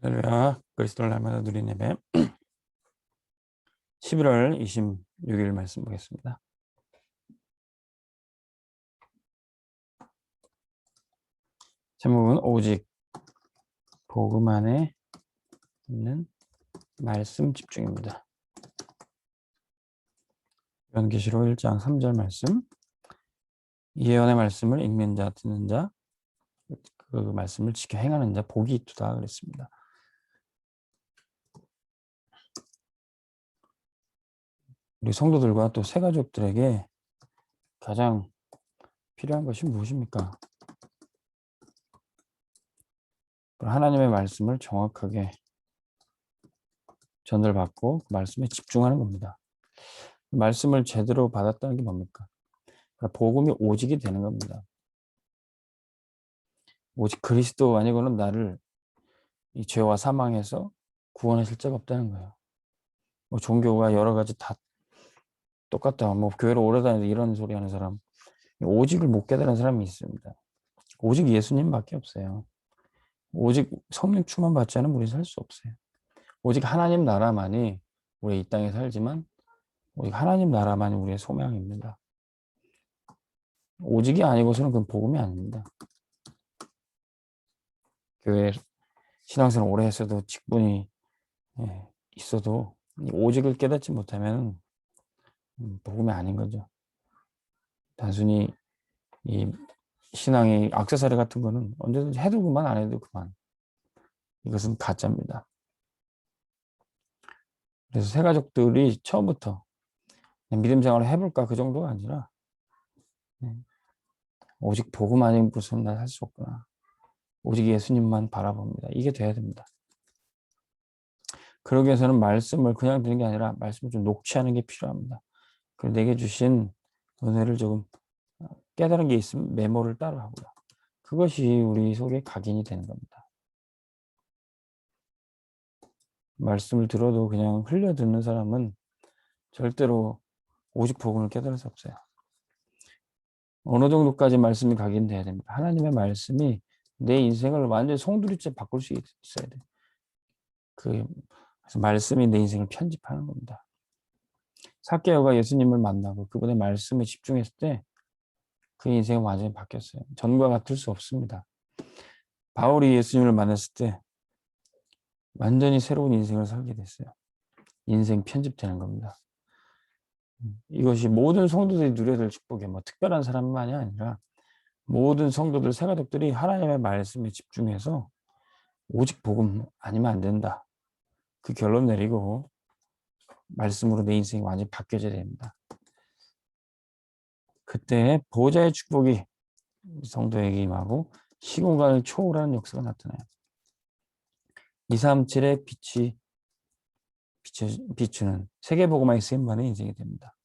할렐루야. 그리스도를 날마다 누리는 예배 11월 26일 말씀 보겠습니다. 제목은 오직 복음 안에 있는 말씀 집중입니다. 요한계시록 1장 3절 말씀. 이 예언의 말씀을 읽는 자, 듣는 자, 그 말씀을 지켜 행하는 자 복이 있도다 그랬습니다. 우리 성도들과 또 새가족들에게 가장 필요한 것이 무엇입니까? 하나님의 말씀을 정확하게 전달받고 그 말씀에 집중하는 겁니다. 말씀을 제대로 받았다는 게 뭡니까? 복음이 오직이 되는 겁니다. 오직 그리스도 아니고는 나를 이 죄와 사망에서 구원하실 자가 없다는 거예요. 뭐 종교가 여러 가지 다 똑같다. 뭐 교회로 오래 다니는 이런 소리 하는 사람, 오직을 못 깨달은 사람이 있습니다. 오직 예수님밖에 없어요. 오직 성령 충만 받지 않으면 우리 살 수 없어요. 오직 하나님 나라만이 우리 이 땅에 살지만 오직 하나님 나라만이 우리의 소명입니다. 오직이 아니고서는 그건 복음이 아닙니다. 교회 신앙생활 오래 했어도 직분이 있어도 오직을 깨닫지 못하면 복음이 아닌 거죠. 단순히 이 신앙의 액세서리 같은 거는 언제든지 해도 그만 안 해도 그만. 이것은 가짜입니다. 그래서 새가족들이 처음부터 믿음 생활을 해볼까 그 정도가 아니라 오직 복음 아니고서는 나 살 수 없구나. 오직 예수님만 바라봅니다. 이게 돼야 됩니다. 그러기 위해서는 말씀을 그냥 듣는 게 아니라 말씀을 좀 녹취하는 게 필요합니다. 그리고 내게 주신 은혜를 조금 깨달은 게 있으면 메모를 따로 하고요. 그것이 우리 속에 각인이 되는 겁니다. 말씀을 들어도 그냥 흘려 듣는 사람은 절대로 오직 복음을 깨달을 수 없어요. 어느 정도까지 말씀이 각인돼야 됩니다. 하나님의 말씀이 내 인생을 완전히 송두리째 바꿀 수 있어야 돼요. 그래서 말씀이 내 인생을 편집하는 겁니다. 삭개오가 예수님을 만나고 그분의 말씀에 집중했을 때 그 인생이 완전히 바뀌었어요. 전과 같을 수 없습니다. 바울이 예수님을 만났을 때 완전히 새로운 인생을 살게 됐어요. 인생 편집되는 겁니다. 이것이 모든 성도들이 누려야 될 축복이에요. 뭐 특별한 사람만이 아니라 모든 성도들, 새가족들이 하나님의 말씀에 집중해서 오직 복음 아니면 안 된다. 그 결론 내리고 말씀으로 내 인생이 완전히 바뀌어져야 됩니다. 그때 보호자의 축복이 성도에게 임하고 시공간을 초월하는 역사가 나타나요. 237의 빛이 비추는 세계복음화의 쓰임만의 인생이 됩니다.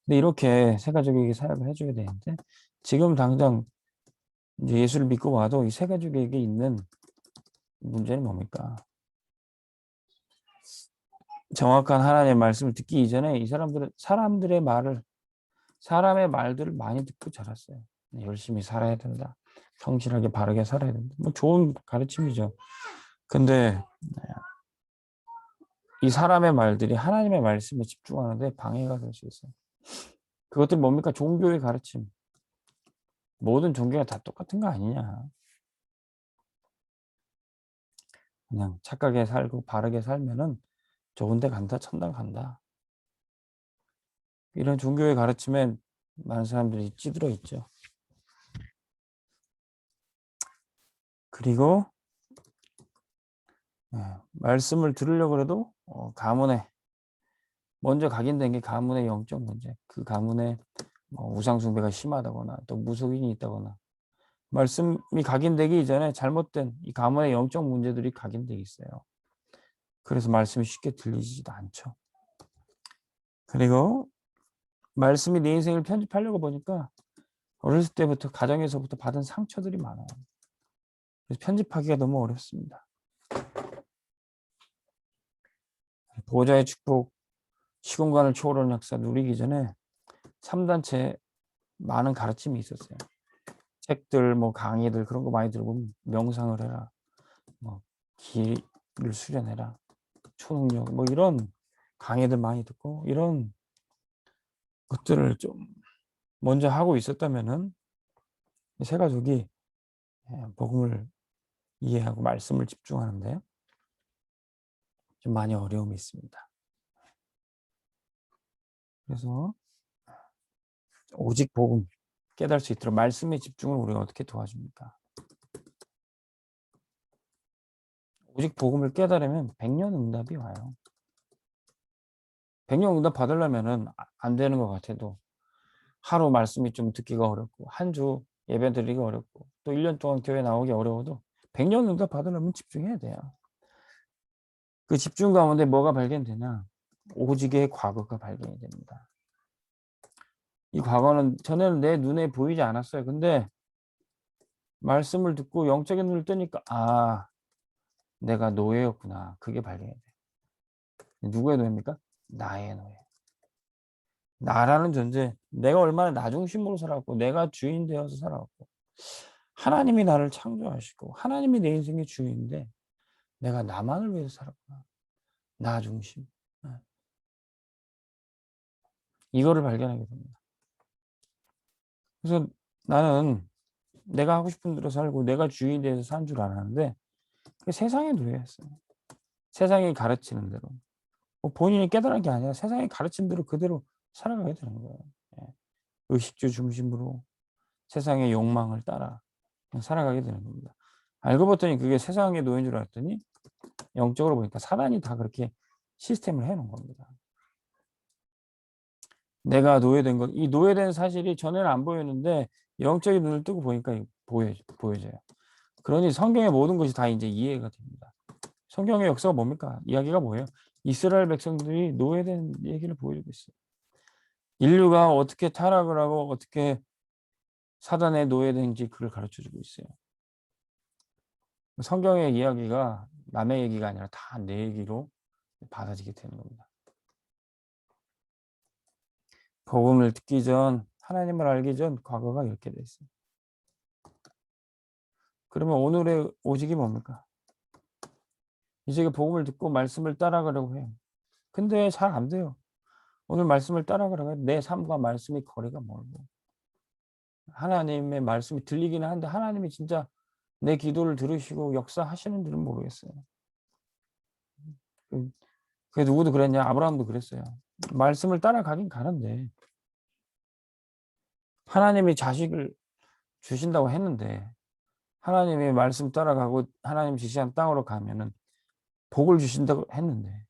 근데 이렇게 새가족에게 사역을 해줘야 되는데 지금 당장 이제 예수를 믿고 와도 이 새가족에게 있는 문제는 뭡니까? 정확한 하나님의 말씀을 듣기 이전에 이 사람들은 사람의 말들을 많이 듣고 자랐어요. 열심히 살아야 된다. 성실하게 바르게 살아야 된다. 뭐 좋은 가르침이죠. 근데 이 사람의 말들이 하나님의 말씀에 집중하는데 방해가 될 수 있어요. 그것들이 뭡니까? 종교의 가르침. 모든 종교가 다 똑같은 거 아니냐. 그냥 착하게 살고 바르게 살면은 좋은 데 간다, 천당 간다. 이런 종교의 가르침에 많은 사람들이 찌들어 있죠. 그리고 말씀을 들으려고 해도 가문에 먼저 각인된 게 가문의 영적 문제. 그 가문에 우상 숭배가 심하다거나 또 무속인이 있다거나 말씀이 각인되기 이전에 잘못된 이 가문의 영적 문제들이 각인돼 있어요. 그래서 말씀이 쉽게 들리지도 않죠. 그리고 말씀이 내 인생을 편집하려고 보니까 어렸을 때부터 가정에서부터 받은 상처들이 많아요. 그래서 편집하기가 너무 어렵습니다. 보호자의 축복, 시공간을 초월하는 역사 누리기 전에 3단체 많은 가르침이 있었어요. 책들, 뭐 강의들 그런 거 많이 들고 명상을 해라. 뭐 길을 수련해라. 초능력 뭐 이런 강의들 많이 듣고 이런 것들을 좀 먼저 하고 있었다면은 세 가족이 복음을 이해하고 말씀을 집중하는데 좀 많이 어려움이 있습니다. 그래서 오직 복음 깨달을 수 있도록 말씀에 집중을 우리가 어떻게 도와줍니까? 오직 복음을 깨달으면 백년응답이 와요. 백년응답 받으려면은 안 되는 것 같아도 하루 말씀이 좀 듣기가 어렵고 한 주 예배 드리기가 어렵고 또 1년 동안 교회 나오기 어려워도 백년응답 받으려면 집중해야 돼요. 그 집중 가운데 뭐가 발견되냐? 오직의 과거가 발견이 됩니다. 이 과거는 전에는 내 눈에 보이지 않았어요. 근데 말씀을 듣고 영적인 눈을 뜨니까 내가 노예였구나. 그게 발견이 돼요. 누구의 노예입니까? 나의 노예. 나라는 존재, 내가 얼마나 나 중심으로 살았고 내가 주인 되어서 살아왔고 하나님이 나를 창조하시고 하나님이 내 인생의 주인인데 내가 나만을 위해서 살았구나. 나 중심. 이거를 발견하게 됩니다. 그래서 나는 내가 하고 싶은 대로 살고 내가 주인이 돼서 산 줄 알았는데 세상의 노예였어요. 세상이 가르치는 대로. 본인이 깨달은 게 아니라 세상이 가르친 대로 그대로 살아가게 되는 거예요. 의식주 중심으로 세상의 욕망을 따라 살아가게 되는 겁니다. 알고 봤더니 그게 세상의 노예인 줄 알았더니 영적으로 보니까 사단이 다 그렇게 시스템을 해놓은 겁니다. 내가 노예된 것, 이 노예된 사실이 전에는 안 보였는데 영적인 눈을 뜨고 보니까 보여져요. 그러니 성경의 모든 것이 다 이제 이해가 됩니다. 성경의 역사가 뭡니까? 이야기가 뭐예요? 이스라엘 백성들이 노예된 얘기를 보여주고 있어요. 인류가 어떻게 타락을 하고 어떻게 사단의 노예된지 그걸 가르쳐주고 있어요. 성경의 이야기가 남의 얘기가 아니라 다 내 얘기로 받아지게 되는 겁니다. 복음을 듣기 전, 하나님을 알기 전 과거가 이렇게 돼 있어요. 그러면 오늘의 오직이 뭡니까? 이제 복음을 듣고 말씀을 따라가려고 해요. 근데 잘 안 돼요. 오늘 말씀을 따라가려고 해도 내 삶과 말씀이 거리가 멀고 하나님의 말씀이 들리기는 한데 하나님이 진짜 내 기도를 들으시고 역사하시는 줄은 모르겠어요. 그 누구도 그랬냐? 아브라함도 그랬어요. 말씀을 따라가긴 가는데 하나님이 자식을 주신다고 했는데 하나님의 말씀 따라가고 하나님 지시한 땅으로 가면은 복을 주신다고 했는데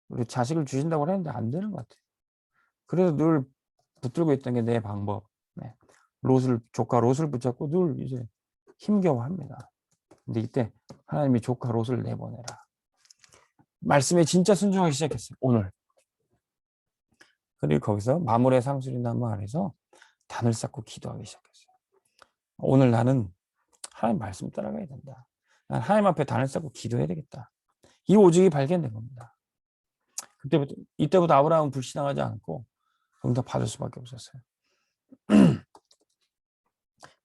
우리 자식을 주신다고 했는데 안 되는 것 같아요. 그래서 늘 붙들고 있던 게 내 방법. 조카 롯을 붙잡고 늘 이제 힘겨워합니다. 근데 이때 하나님이 조카 롯을 내보내라. 말씀에 진짜 순종하기 시작했어요. 오늘. 그리고 거기서 마물의 상수리 나무 아래서 단을 쌓고 기도하기 시작했어요. 오늘 나는 하나님 말씀 따라가야 된다. 난 하나님 앞에 단을 쌓고 기도해야 되겠다. 이 오직이 발견된 겁니다. 이때부터 아브라함은 불신앙하지 않고 응답 받을 수밖에 없었어요.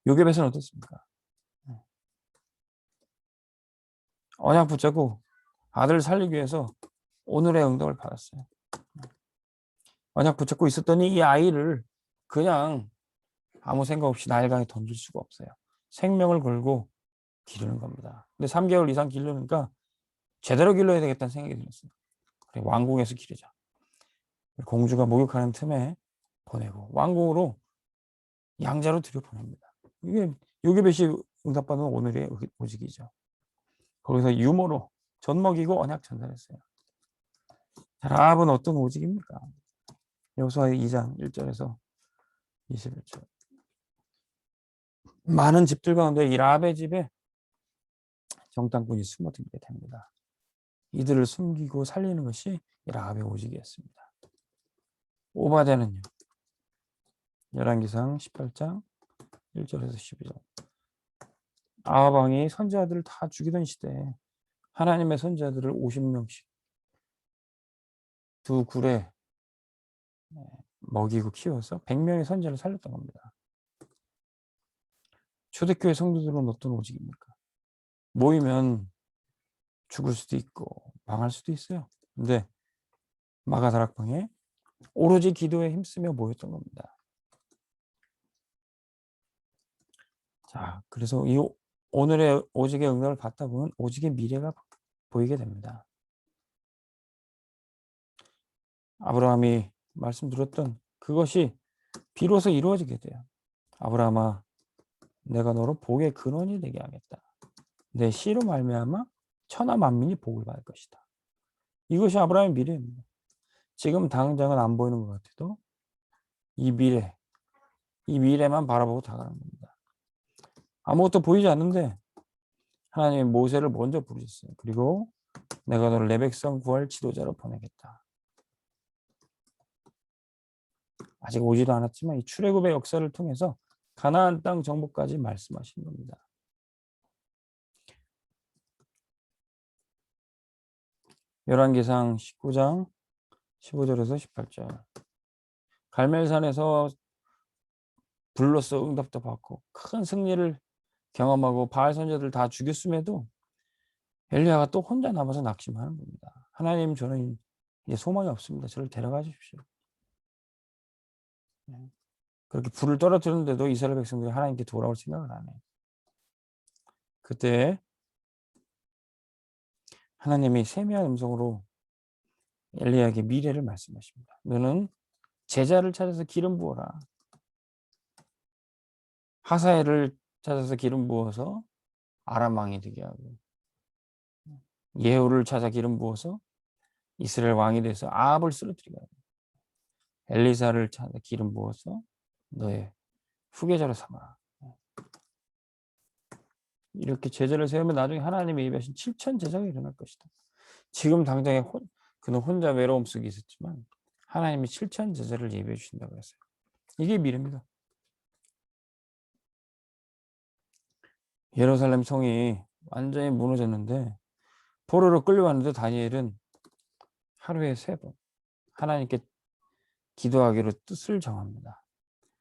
요셉에서는 어떻습니까? 언약 붙잡고 아들을 살리기 위해서 오늘의 응답을 받았어요. 언약 붙잡고 있었더니 이 아이를 그냥 아무 생각 없이 나일강에 던질 수가 없어요. 생명을 걸고 기르는 겁니다. 근데 3개월 이상 기르니까 제대로 길러야 되겠다는 생각이 들었어요. 그래, 왕궁에서 기르자. 공주가 목욕하는 틈에 보내고 왕궁으로 양자로 들여보냅니다. 이게 요괴배시 응답받은 오늘의 오직이죠. 거기서 유머로 젖먹이고 언약 전달했어요. 라합은 어떤 오직입니까? 여호수아 2장 1절에서 21절. 많은 집들 가운데 이 라합의 집에 정탐꾼이 숨어들게 됩니다. 이들을 숨기고 살리는 것이 라합의 오직이었습니다. 오바댜는요. 열왕기상 18장 1절에서 12절. 아합 왕이 선지자들을 다 죽이던 시대에 하나님의 선지자들을 50명씩 두 굴에 먹이고 키워서 100명의 선지자를 살렸던 겁니다. 초대교회 성도들은 어떤 오직입니까? 모이면 죽을 수도 있고 망할 수도 있어요. 근데 마가다락방에 오로지 기도에 힘쓰며 모였던 겁니다. 자, 그래서 이 오늘의 오직의 응답을 받다 보면 오직의 미래가 보이게 됩니다. 아브라함이 말씀드렸던 그것이 비로소 이루어지게 돼요. 아브라함아, 내가 너로 복의 근원이 되게 하겠다. 내 씨로 말미암아 천하 만민이 복을 받을 것이다. 이것이 아브라함의 미래입니다. 지금 당장은 안 보이는 것 같아도 이 미래만 바라보고 다가가는 겁니다. 아무것도 보이지 않는데 하나님이 모세를 먼저 부르셨어요. 그리고 내가 너를 내 백성 구할 지도자로 보내겠다. 아직 오지도 않았지만 이 출애굽의 역사를 통해서 가나안 땅 정복까지 말씀하신 겁니다. 열왕기상 19장 15절에서 18절. 갈멜산에서 불로써 응답도 받고 큰 승리를 경험하고 바알 선지자들 다 죽였음에도 엘리야가 또 혼자 남아서 낙심하는 겁니다. 하나님, 저는 이제 소망이 없습니다. 저를 데려가 주십시오. 그렇게 불을 떨어뜨렸는데도 이스라엘 백성들이 하나님께 돌아올 생각을 안 해요. 그때 하나님이 세미한 음성으로 엘리야에게 미래를 말씀하십니다. 너는 제자를 찾아서 기름 부어라. 하사엘을 찾아서 기름 부어서 아람 왕이 되게 하고, 예후를 찾아 기름 부어서 이스라엘 왕이 돼서 아합을 쓰러뜨리게 하고, 엘리사를 찾아 기름 부어서 너의 후계자로 삼아라. 이렇게 제자를 세우면 나중에 하나님이 예비하신 7천 제자가 일어날 것이다. 지금 당장에 그는 혼자 외로움 속에 있었지만 하나님이 7천 제자를 예비해 주신다고 했어요. 이게 미래입니다. 예루살렘 성이 완전히 무너졌는데 포로로 끌려왔는데 다니엘은 하루에 3번 하나님께 기도하기로 뜻을 정합니다.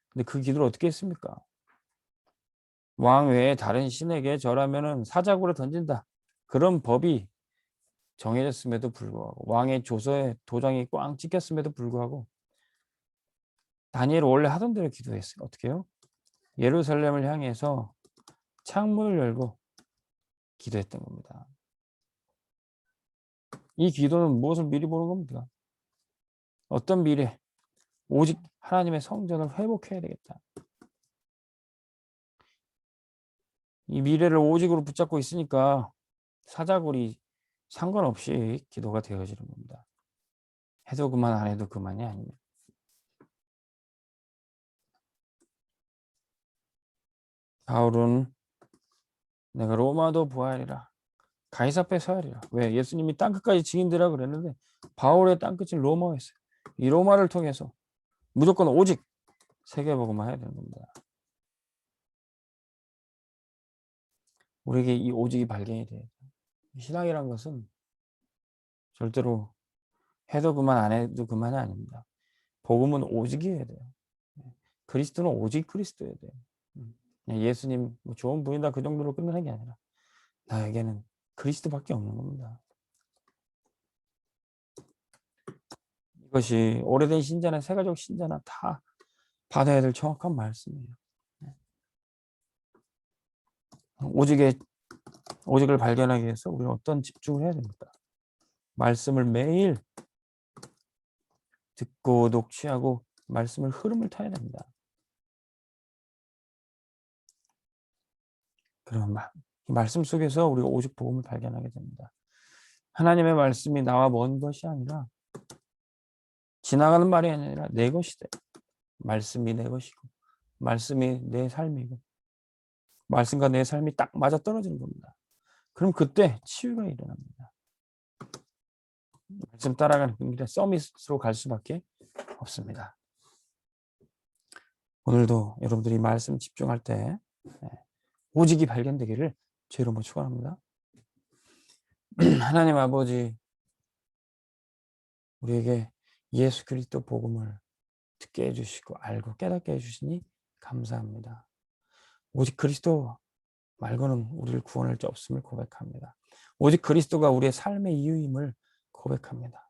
근데 그 기도를 어떻게 했습니까? 왕 외에 다른 신에게 절하면은 사자굴에 던진다. 그런 법이 정해졌음에도 불구하고 왕의 조서에 도장이 꽝 찍혔음에도 불구하고 다니엘은 원래 하던 대로 기도했어요. 어떻게 해요? 예루살렘을 향해서 창문을 열고 기도했던 겁니다. 이 기도는 무엇을 미리 보는 겁니까? 어떤 미래? 오직 하나님의 성전을 회복해야 되겠다. 이 미래를 오직으로 붙잡고 있으니까 사자굴이 상관없이 기도가 되어지는 겁니다. 해도 그만 안 해도 그만이 아닙니다. 바울은 내가 로마도 보아리라 가이사 앞에 서야리라. 왜? 예수님이 땅끝까지 증인되라 그랬는데 바울의 땅끝은 로마였어요. 이 로마를 통해서 무조건 오직 세계복음만 해야 되는 겁니다. 우리에게 이 오직이 발견이 돼요. 신앙이란 것은 절대로 해도 그만 안 해도 그만이 아닙니다. 복음은 오직이어야 돼요. 그리스도는 오직 그리스도여야 돼요. 예수님 좋은 분이다 그 정도로 끝나는 게 아니라 나에게는 그리스도밖에 없는 겁니다. 이것이 오래된 신자나 새가족 신자나 다 받아야 될 정확한 말씀이에요. 오직을 발견하기 위해서 우리는 어떤 집중을 해야 됩니까? 말씀을 매일 듣고 녹취하고 말씀을 흐름을 타야 됩니다. 그런 말씀 속에서 우리가 오직 복음을 발견하게 됩니다. 하나님의 말씀이 나와 먼 것이 아니라 지나가는 말이 아니라 내 것이 돼. 말씀이 내 것이고 말씀이 내 삶이고 말씀과 내 삶이 딱 맞아떨어지는 겁니다. 그럼 그때 치유가 일어납니다. 말씀 따라가는 길에 서밋으로 갈 수밖에 없습니다. 오늘도 여러분들이 말씀 집중할 때 오직이 발견되기를 제 이름으로 축원합니다. 하나님 아버지, 우리에게 예수 그리스도 복음을 듣게 해주시고 알고 깨닫게 해주시니 감사합니다. 오직 그리스도 말고는 우리를 구원할 자 없음을 고백합니다. 오직 그리스도가 우리의 삶의 이유임을 고백합니다.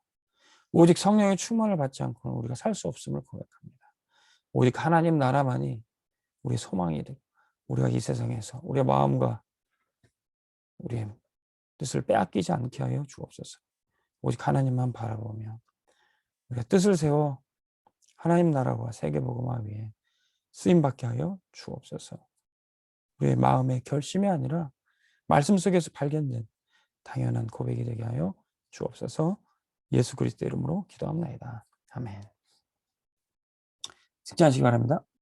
오직 성령의 충만을 받지 않고는 우리가 살 수 없음을 고백합니다. 오직 하나님 나라만이 우리의 소망이 되고 우리가 이 세상에서 우리의 마음과 우리의 뜻을 빼앗기지 않게 하여 주옵소서. 오직 하나님만 바라보며 우리가 뜻을 세워 하나님 나라와 세계복음화 위에 쓰임받게 하여 주옵소서. 우리의 마음의 결심이 아니라 말씀 속에서 발견된 당연한 고백이 되게 하여 주옵소서. 예수 그리스도 이름으로 기도합니다. 아멘. 승진하시기 바랍니다.